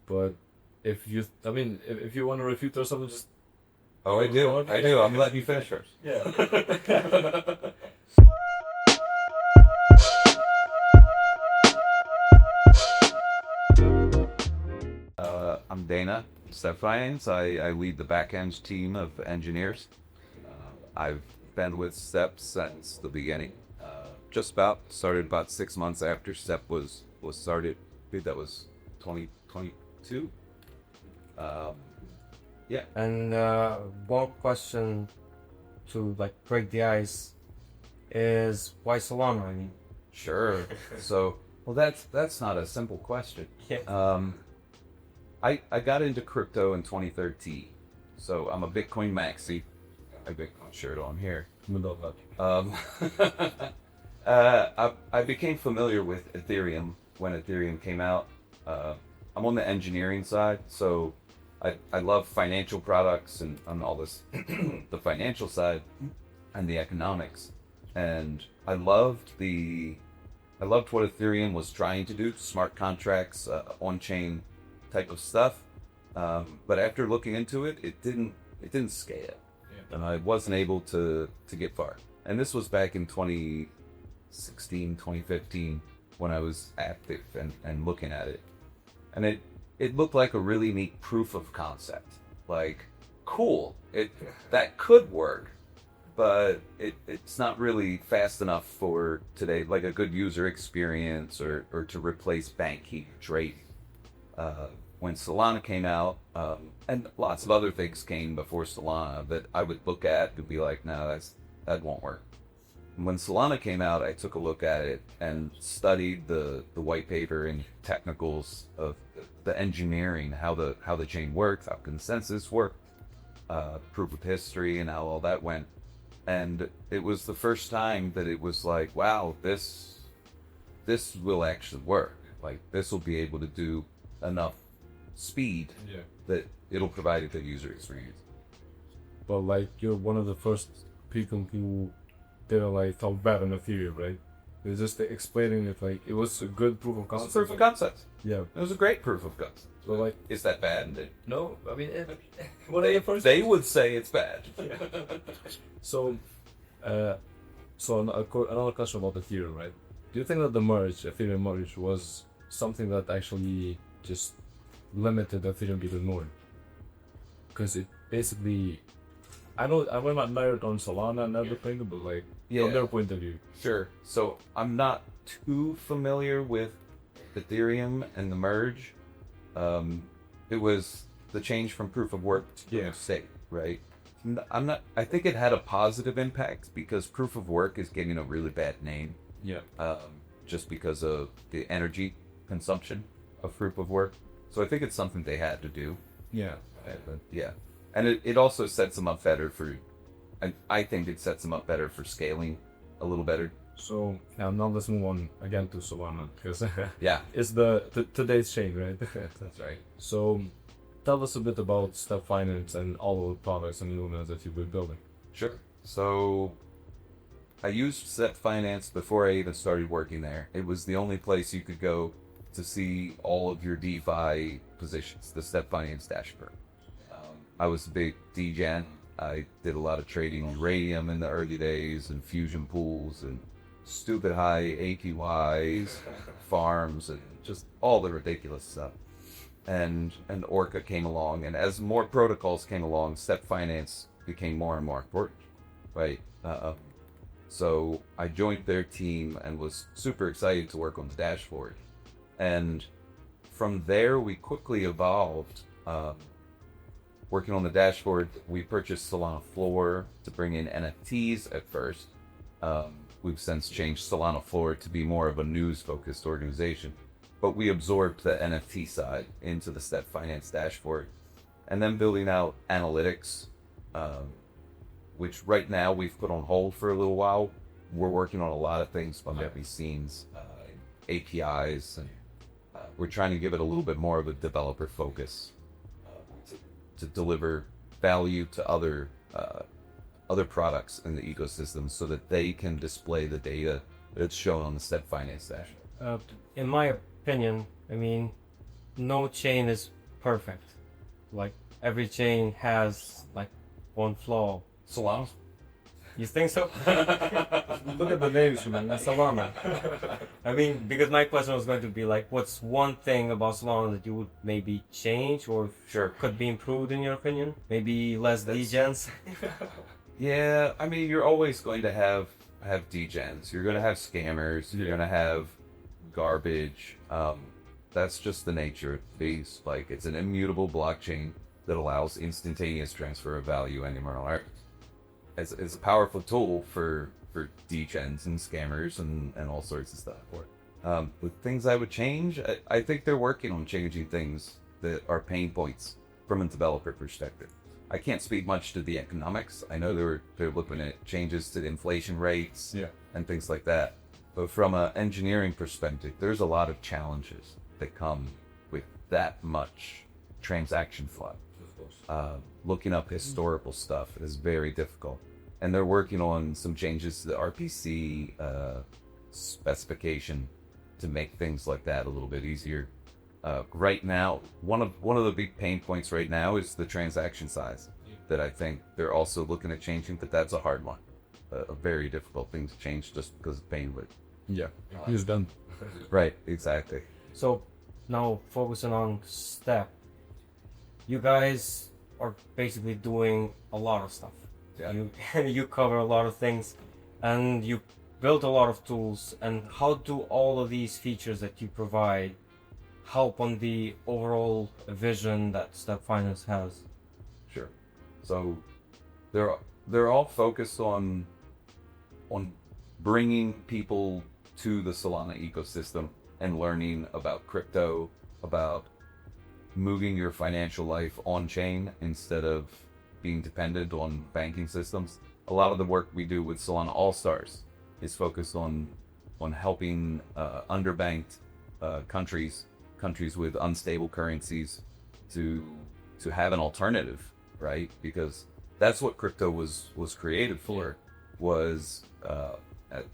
but if you want to refute or something, just Oh, I do. I'm letting you finish first. yeah. I'm Dana, Step Finance. I lead the back-end team of engineers. I've been with Step since the beginning. Started about 6 months after Step was started. I think that was 2022. Yeah. And one question to break the ice is why Solana? I mean, Sure. Well, that's not a simple question. yeah. I got into crypto in 2013, so I'm a Bitcoin maxi. I Bitcoin shirt on here. I became familiar with Ethereum when Ethereum came out. I'm on the engineering side, so I love financial products and all this, the financial side and the economics. And I loved what Ethereum was trying to do, smart contracts, on-chain type of stuff. But after looking into it, it didn't scale. Yeah. And I wasn't able to get far. And this was back in 2016, 2015 when I was active and looking at it. And it looked like a really neat proof of concept. Like, cool, that could work, but it's not really fast enough for today, like a good user experience or to replace bank key trading. When Solana came out, and lots of other things came before Solana that I would look at and be like, no, that won't work. And when Solana came out, I took a look at it and studied the white paper and technicals of the engineering, how the chain works, how consensus worked, proof of history, and how all that went. And it was the first time that it was like, wow, this will actually work. Like, this will be able to do enough speed that it'll provide a good user experience. But you're one of the first people who didn't talk bad on Ethereum, right? You're just explaining it it was a good proof of It's a concept. proof of concept. Yeah. It was a great proof of concept. So Is that bad? no, I mean, what are the first? They would say it's bad. So, another question about Ethereum, right? Do you think that the Ethereum merge, was something that actually just limited Ethereum even more? Because it basically, I'm not married on Solana and everything, but from their point of view. Sure. So I'm not too familiar with Ethereum and the merge. It was the change from proof of work to proof of stake, right? I think it had a positive impact because proof of work is getting a really bad name. Yeah. Just because of the energy consumption of proof of work. So I think it's something they had to do. Yeah. Yeah. And it also sets them up better I think it sets them up better for scaling a little better. So now let's move on again to Solana, because Yeah. it's today's chain, right? That's right. So tell us a bit about Step Finance and all of the products and Luminas that you've been building. Sure. So I used Step Finance before I even started working there. It was the only place you could go to see all of your DeFi positions, the Step Finance dashboard. I was a big DGen. I did a lot of trading in Radium in the early days and fusion pools and stupid high APYs, farms, and just all the ridiculous stuff. And Orca came along, and as more protocols came along, Step Finance became more and more important, right? So I joined their team and was super excited to work on the dashboard. And from there, we quickly evolved. Working on the dashboard, we purchased Solana Floor to bring in NFTs at first. We've since changed Solana Floor to be more of a news-focused organization. But we absorbed the NFT side into the Step Finance dashboard. And then building out analytics, which right now we've put on hold for a little while. We're working on a lot of things behind the scenes, APIs, and we're trying to give it a little bit more of a developer focus to deliver value to other products in the ecosystem so that they can display the data that's shown on the Step Finance dashboard. In my opinion, I mean, no chain is perfect? Like every chain has like one flaw. Solana. You think so? Look at the names, man. That's Solana. I mean, because my question was going to be like, what's one thing about Solana that you would maybe change or Sure. could be improved in your opinion? Maybe less degens? Yeah, I mean, you're always going to have degens. You're going to have scammers. You're going to have garbage. That's just the nature of the beast. Like, it's an immutable blockchain that allows instantaneous transfer of value anywhere. It's a powerful tool for degens and scammers and all sorts of stuff. With things I would change, I think they're working on changing things that are pain points from a developer perspective. I can't speak much to the economics. I know they're looking at changes to the inflation rates and things like that. But from an engineering perspective, there's a lot of challenges that come with that much transaction flow. Looking up historical stuff is very difficult. And they're working on some changes to the RPC specification to make things like that a little bit easier. Right now, one of the big pain points right now is the transaction size that I think they're also looking at changing, but that's a hard one. A very difficult thing to change just because of pain width. Yeah, he's done. Right, exactly. So now focusing on Step, you guys are basically doing a lot of stuff. Yeah. You cover a lot of things, and you build a lot of tools. And how do all of these features that you provide help on the overall vision that Step Finance has? Sure. So they're all focused on bringing people to the Solana ecosystem and learning about crypto, about moving your financial life on chain instead of being dependent on banking systems. A lot of the work we do with Solana All Stars is focused on helping underbanked countries with unstable currencies to have an alternative, right? Because that's what crypto was created for, was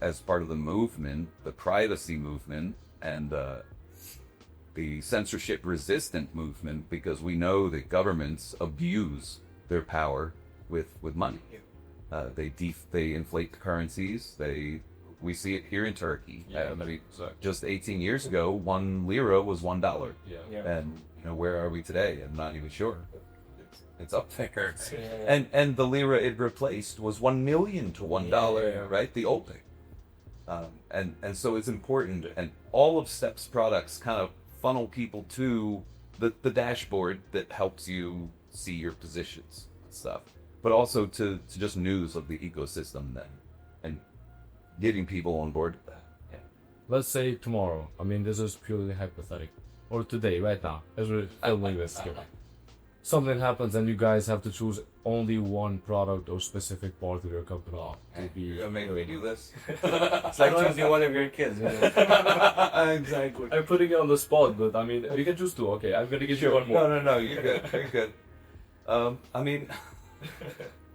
as part of the movement, the privacy movement, and the censorship resistant movement, because we know that governments abuse their power with money. They inflate the currencies. We see it here in Turkey. Just 18 years ago, 1 lira was $1. And where are we today? I'm not even sure. It's up there. And the lira it replaced was 1 million to $1, right? The old thing. And so it's important, and all of Step's products kind of funnel people to the dashboard that helps you see your positions and stuff, but also to just news of the ecosystem then, and getting people on board with that. Yeah. Let's say tomorrow. I mean, this is purely hypothetical. Or today, right now, as we're filming this. Something happens and you guys have to choose only one product or specific part of your company. You're gonna make me do this? It's like choosing one of your kids. Exactly. I'm putting you on the spot, but I mean, you can choose two. Okay, I'm gonna give you one more. No, you're good. You're good. I mean,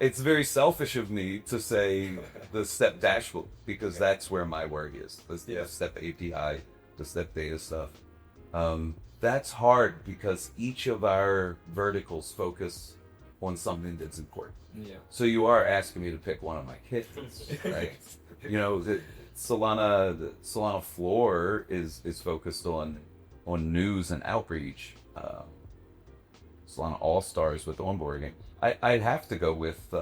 it's very selfish of me to say the Step dashboard, because that's where my work is. The Step API, the Step data stuff. That's hard because each of our verticals focus on something that's important. Yeah. So you are asking me to pick one of my kittens, right? The Solana Floor is focused on news and outreach. Solana All Stars with onboarding. I'd have to go with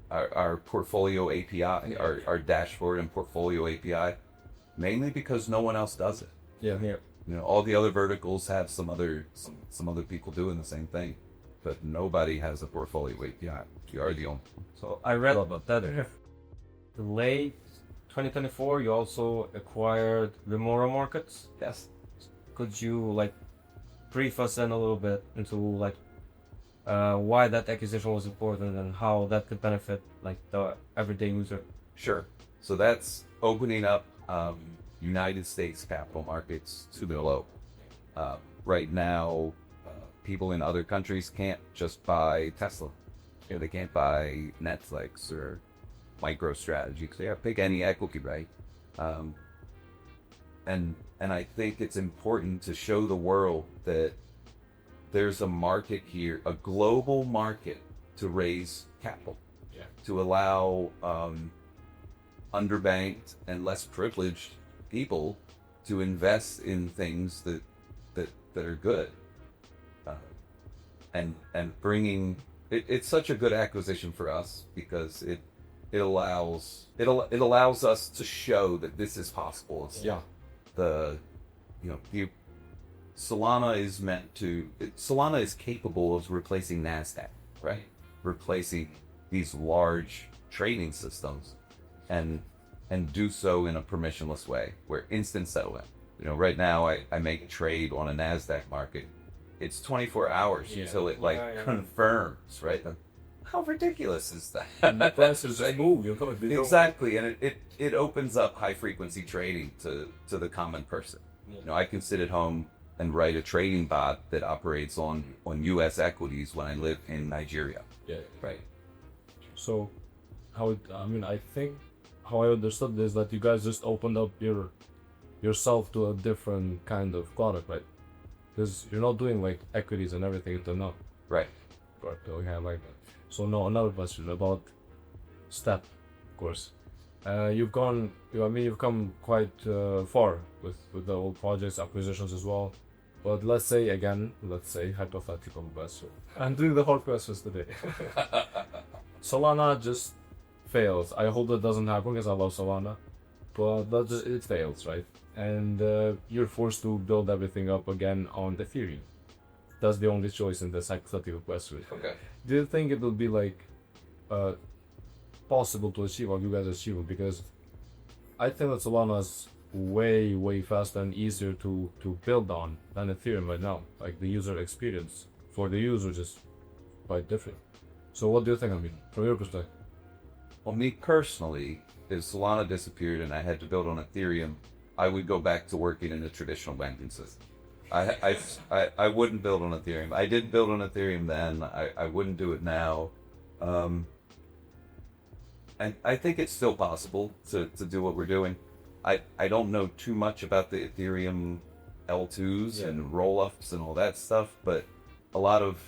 our portfolio API, our dashboard and portfolio API, mainly because no one else does it. Yeah. All the other verticals have some other people doing the same thing, but nobody has a portfolio API. You are the only. So I read that late 2024 you also acquired Remora Markets. Yes. Could you brief us in a little bit into why that acquisition was important and how that could benefit the everyday user? Sure. So that's opening up United States capital markets to the globe. Right now, people in other countries can't just buy Tesla. They can't buy Netflix or MicroStrategy because they have to pick any equity, right? And I think it's important to show the world that there's a market here, a global market to raise capital, to allow underbanked and less privileged people to invest in things that are good, and bringing it's such a good acquisition for us because it allows us to show that this is possible. It's, Solana is capable of replacing NASDAQ, right? Replacing these large trading systems, and do so in a permissionless way, where instant settlement. Right now I make a trade on a NASDAQ market. It's 24 hours until it confirms, right? How ridiculous is that? And the prices just move. Exactly, and it opens up high frequency trading to the common person. I can sit at home and write a trading bot that operates on U.S. equities when I live in Nigeria. Right. So, I think how I understood this, that you guys just opened up yourself to a different kind of product, right? Because you're not doing like equities and everything until now. Right. Okay, like that. So now another question about Step, of course. You've come quite far with the old projects, acquisitions as well. But let's say hypothetical question. I'm doing the hard questions today. Solana just fails. I hope that doesn't happen because I love Solana, but it fails, right? And you're forced to build everything up again on Ethereum. That's the only choice in this hypothetical question. Okay. Do you think it will be possible to achieve what you guys achieve? Because I think that Solana is way faster and easier to build on than Ethereum right now. Like the user experience for the user just quite different. So what do you think, from your perspective? Well, me personally, if Solana disappeared and I had to build on Ethereum, I would go back to working in a traditional banking system. I wouldn't build on Ethereum. I did build on Ethereum then. I wouldn't do it now. And I think it's still possible to do what we're doing. I don't know too much about the Ethereum L2s and roll-ups and all that stuff, but a lot of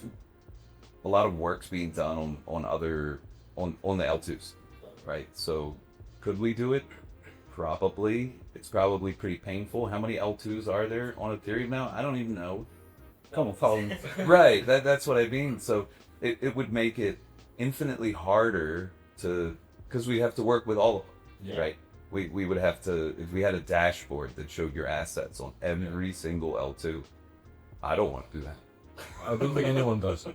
work's being done on the L2s, right? So could we do it? Probably. It's probably pretty painful. How many L2s are there on Ethereum now? I don't even know. Come on. Right, that's what I mean. So it would make it infinitely harder because we have to work with all of them, right? We would have to, if we had a dashboard that showed your assets on every single L2, I don't want to do that. I don't think anyone does.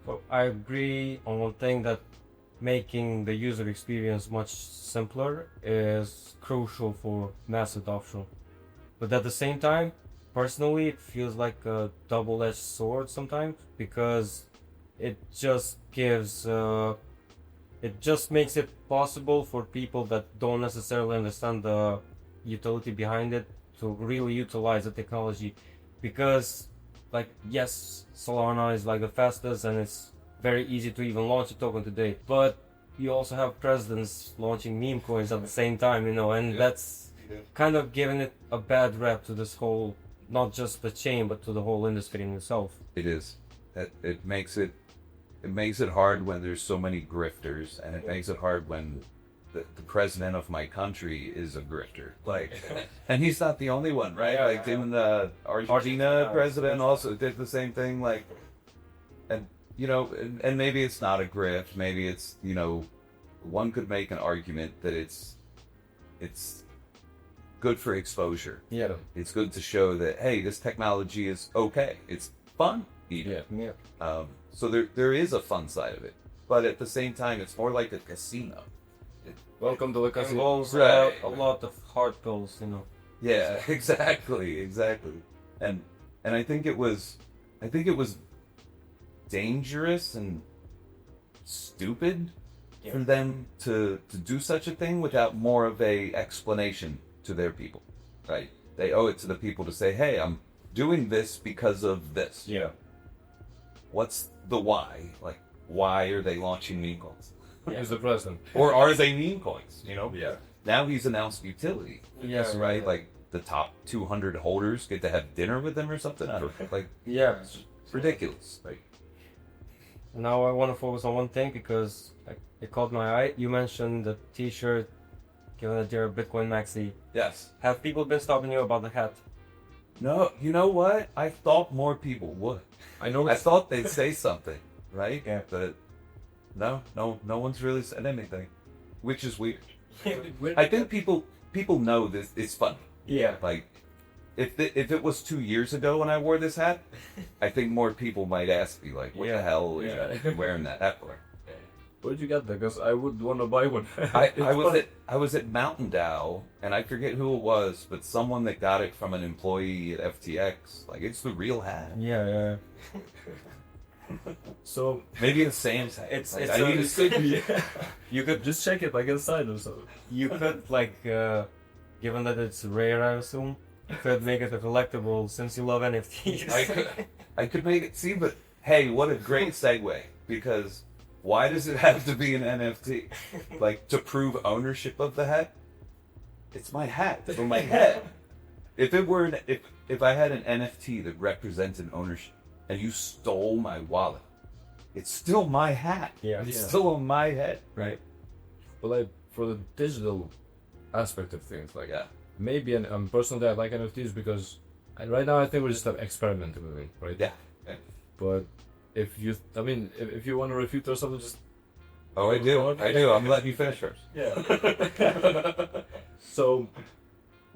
So I agree on one thing, that making the user experience much simpler is crucial for mass adoption. But at the same time, personally, it feels like a double-edged sword sometimes, because it just makes it possible for people that don't necessarily understand the utility behind it to really utilize the technology. Because, yes, Solana is the fastest, and it's very easy to even launch a token today, but you also have presidents launching meme coins at the same time, and that's kind of giving it a bad rep to this whole, not just the chain, but to the whole industry in itself. It is. It makes it hard when there's so many grifters, and it makes it hard when the president of my country is a grifter. And he's not the only one, right? Even the Argentina president also did the same thing. And maybe it's not a grift. Maybe it's, one could make an argument that it's good for exposure. Yeah. It's good to show that, hey, this technology is okay. It's fun. Yeah. So there is a fun side of it, but at the same time, it's more like a casino. Welcome to the It casino. involves Right. a lot of hard pills, Yeah, exactly. And I think it was dangerous and stupid for them to do such a thing without more of a explanation to their people, right? They owe it to the people to say, hey, I'm doing this because of this. Yeah. What's the why? Why are they launching meme coins? He's the president. Or are they meme coins? Yeah. Now he's announced utility. Yes, Right? the top 200 holders get to have dinner with them or something. I don't know. Like, Yeah. it's ridiculous. Like, Now I want to focus on one thing because it caught my eye. You mentioned the T-shirt, given that you're a Bitcoin maxi. yes. Have people been stopping you about the hat? No, you know what? I thought more people would. I know I thought they'd say something, right? Yeah. But no one's really said anything, which is weird. I think people know this. It's funny. Yeah. Like, if it was 2 years ago when I wore this hat, I think more people might ask me like, "What the hell is you wearing that hat for?" Where'd you get that? Because I would want to buy one. I was at Mountain Dow, and I forget who it was, but someone that got it from an employee at FTX. Like, it's the real hat. Yeah. So Maybe it's Sam's hat. It's I need to see. You could just check it like inside or something. you could like given that it's rare, I assume, you could make it a collectible since you love NFTs. I could make it. See, but hey, what a great segue! Because why does it have to be an NFT? Like, to prove ownership of the hat? It's my hat for my head. If it were if I had an NFT that represented ownership and you stole my wallet, it's still my hat. Yeah. It's still on my head. Right. But like for the digital aspect of things, like Yeah. maybe personally I like NFTs because right now I think we're just experimenting with it, right? Yeah. But if you want to refute or something, just Oh, I do. I'm letting you finish first. yeah. So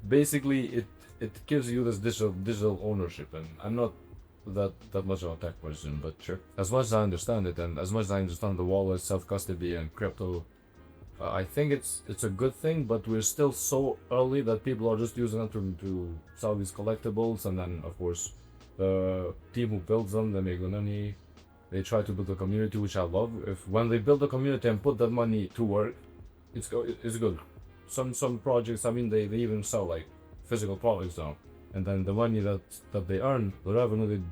basically, it gives you this digital ownership, and I'm not that much of a tech person, but Sure. as much as I understand it, and as much as I understand the wallet, self-custody, and crypto, I think it's a good thing. But we're still so early that people are just using it to sell these collectibles, and then of course, the team who builds them, they make the money. They try to build a community, which I love. When they build a community and put that money to work, it's good. Some projects, they even sell like physical products now, and then the money that they earn, the revenue, they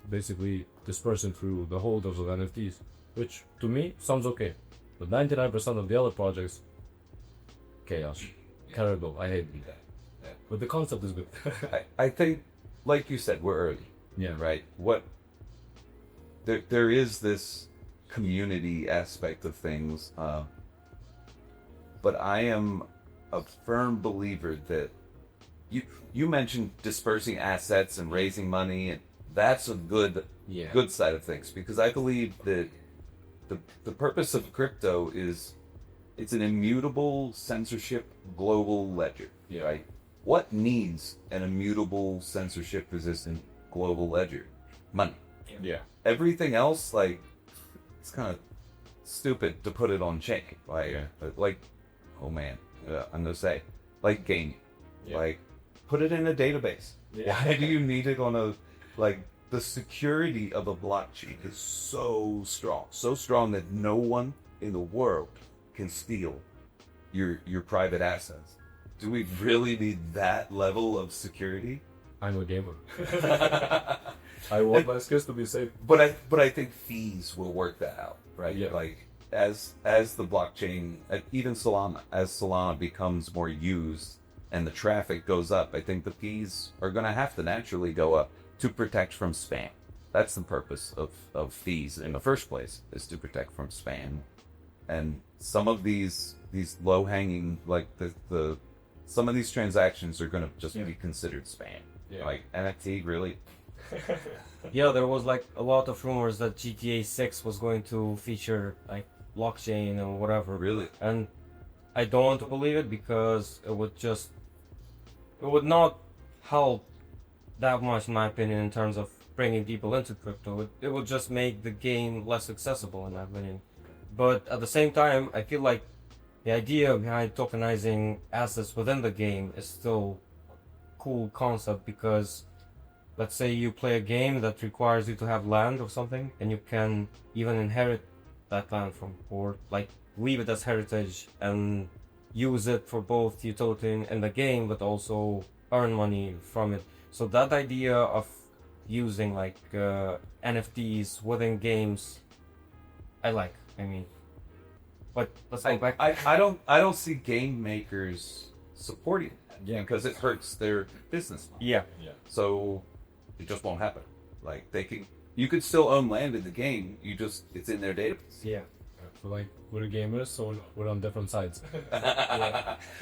basically disperse it through the holders of NFTs, which to me sounds okay. But 99% of the other projects, chaos, terrible. I hate it. But the concept is good. I think, like you said, we're early. Yeah. Right. There is this community aspect of things, but I am a firm believer that you mentioned dispersing assets and raising money, and that's a good side of things, because I believe that the purpose of crypto is it's an immutable censorship global ledger. Yeah. Right. What needs an immutable censorship resistant global ledger? Money. Yeah. Everything else, like, it's kind of stupid to put it on chain. Like, oh man, I'm gonna say, like gaming. Yeah. Like, put it in a database. Yeah. Why do you need it on the security of a blockchain is so strong that no one in the world can steal your private assets. Do we really need that level of security? I'm a gamer. I want my skills to be safe. But I think fees will work that out, right? Yeah. Like, as the blockchain, even Solana, as Solana becomes more used and the traffic goes up, I think the fees are going to have to naturally go up to protect from spam. That's the purpose of fees in the first place, is to protect from spam. And some of these low-hanging, like some of these transactions are going to just be considered spam. Yeah. Like, NFT, really? Yeah, there was like a lot of rumors that GTA 6 was going to feature like blockchain or whatever. Really? And I don't want to believe it because it would not help that much, in my opinion, in terms of bringing people into crypto. It would just make the game less accessible, in my opinion. But at the same time, I feel like the idea behind tokenizing assets within the game is still a cool concept, because let's say you play a game that requires you to have land or something, and you can even inherit that land from, or like leave it as heritage and use it for both utility in the game, but also earn money from it. So that idea of using like NFTs within games, I like. But let's go back. I don't see game makers supporting that. Yeah. because it hurts their business model. Yeah. Yeah. So it just won't happen. Like you could still own land in the game. It's in their database. Yeah. So like we're gamers, so we're on different sides.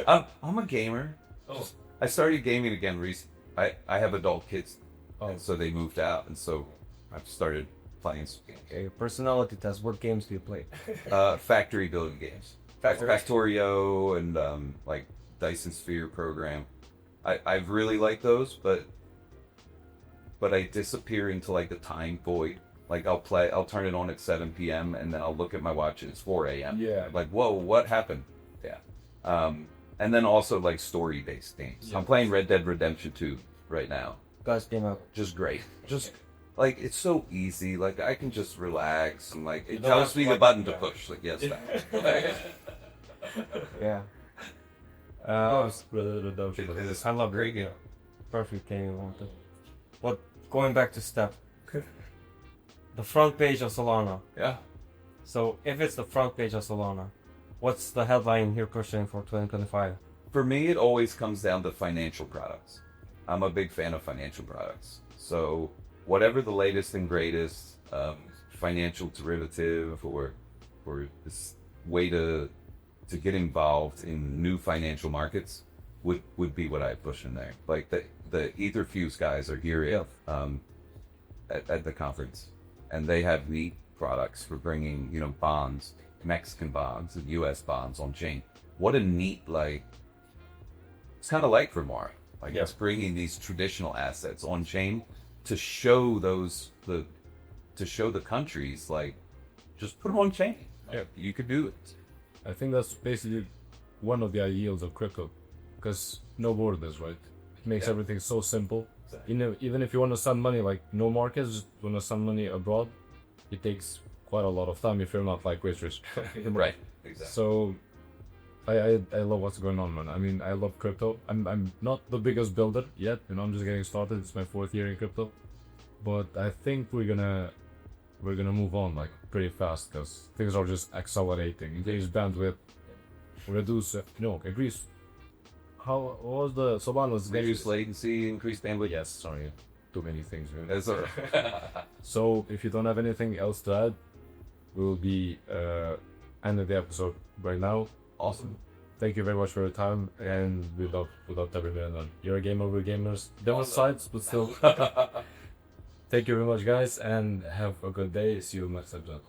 I'm a gamer. Oh. I started gaming again recently. I have adult kids, Oh. and so they moved out, and so I've started playing some games. Okay, personality test. What games do you play? Factory building games. Factorio and like Dyson Sphere program. I really like those, but I disappear into like the time void. Like I'll turn it on at 7 p.m. and then I'll look at my watch and it's 4 a.m. Yeah. Like, whoa, what happened? Yeah. And then also like story-based games. Yeah. I'm playing Red Dead Redemption 2 right now. Guys came out. Just great. Just like it's so easy. Like I can just relax and like it don't tells have me to, the like, button to yeah. push. Like yes, that. Yeah. Red Dead Redemption. It is I love great it. game. Perfect game. But going back to Step, the front page of Solana. Yeah. So if it's the front page of Solana, what's the headline you're pushing for 2025? For me, it always comes down to financial products. I'm a big fan of financial products. So whatever the latest and greatest financial derivative or this way to get involved in new financial markets would be what I push in there. Like the Etherfuse guys are here at the conference, and they have neat products for bringing bonds, Mexican bonds and U.S. bonds on chain. What a neat it's kind of like Grimoire. Like it's bringing these traditional assets on chain to show the countries like just put them on chain. Yeah. You could do it. I think that's basically one of the ideals of crypto, because no borders, right? It makes everything so simple. Even if you want to send money, like no markets, just want to send money abroad, it takes quite a lot of time if you're not like rich. Right. Exactly. So I love what's going on, man. I mean, I love crypto. I'm not the biggest builder yet, I'm just getting started. It's my 4th year in crypto, but I think we're gonna move on like pretty fast, because things are just accelerating. Increase bandwidth, reduce increase. What was the Solana's Reduce latency, increase bandwidth. Yes, sorry, too many things. Really. That's all right. So if you don't have anything else to add, we'll be ending the episode right now. Awesome. Thank you very much for your time, and we love every minute. You're a gamer, we're gamers. Different sides, but still. Thank you very much, guys, and have a good day. See you next episode.